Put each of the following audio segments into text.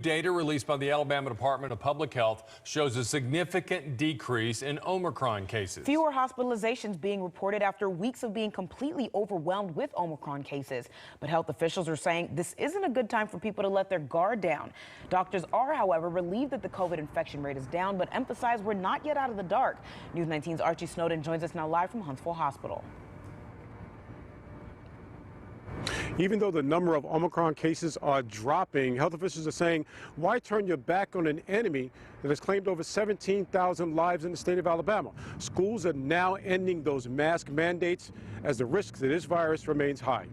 Data released by the Alabama Department of Public Health shows a significant decrease in Omicron cases. Fewer hospitalizations being reported after weeks of being completely overwhelmed with Omicron cases. But health officials are saying this isn't a good time for people to let their guard down. Doctors are, however, relieved that the COVID infection rate is down, but emphasize we're not yet out of the dark. News 19's Archie Snowden joins us now live from Huntsville Hospital. Even though the number of Omicron cases are dropping, health officials are saying, why turn your back on an enemy that has claimed over 17,000 lives in the state of Alabama? Schools are now ending those mask mandates as the risk to this virus remains high.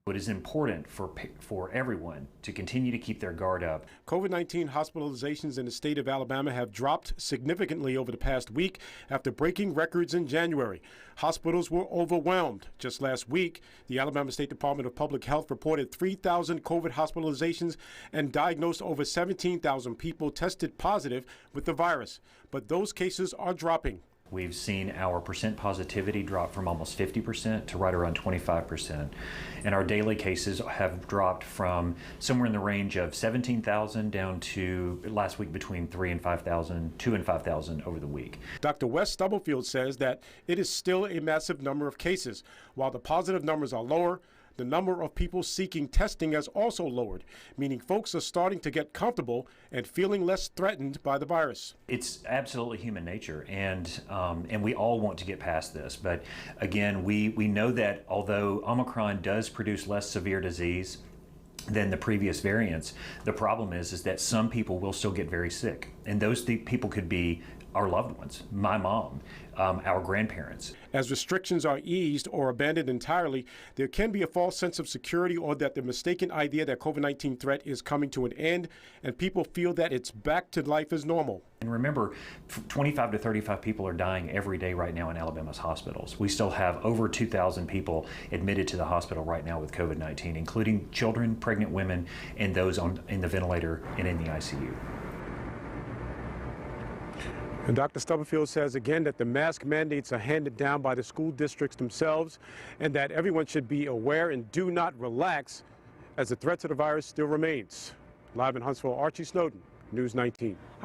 It is important for everyone to continue to keep their guard up. COVID-19 hospitalizations in the state of Alabama have dropped significantly over the past week after breaking records in January. Hospitals were overwhelmed. Just last week, the Alabama State Department of Public Health reported 3,000 COVID hospitalizations and diagnosed over 17,000 people tested positive with the virus. But those cases are dropping. We've seen our percent positivity drop from almost 50% to right around 25%. And our daily cases have dropped from somewhere in the range of 17,000 down to last week between 2 and 5,000 over the week. Dr. Wes Stubblefield says that it is still a massive number of cases. While the positive numbers are lower, the number of people seeking testing has also lowered, meaning folks are starting to get comfortable and feeling less threatened by the virus. It's absolutely human nature, and we all want to get past this. But again, we know that although Omicron does produce less severe disease than the previous variants, the problem is that some people will still get very sick, and those people could be our loved ones, my mom, our grandparents. As restrictions are eased or abandoned entirely, there can be a false sense of security or that the mistaken idea that COVID-19 threat is coming to an end and people feel that it's back to life as normal. And remember, 25 to 35 people are dying every day right now in Alabama's hospitals. We still have over 2,000 people admitted to the hospital right now with COVID-19, including children, pregnant women, and those in the ventilator and in the ICU. And Dr. Stubblefield says again that the mask mandates are handed down by the school districts themselves and that everyone should be aware and do not relax as the threat to the virus still remains. Live in Huntsville, Archie Snowden, News 19.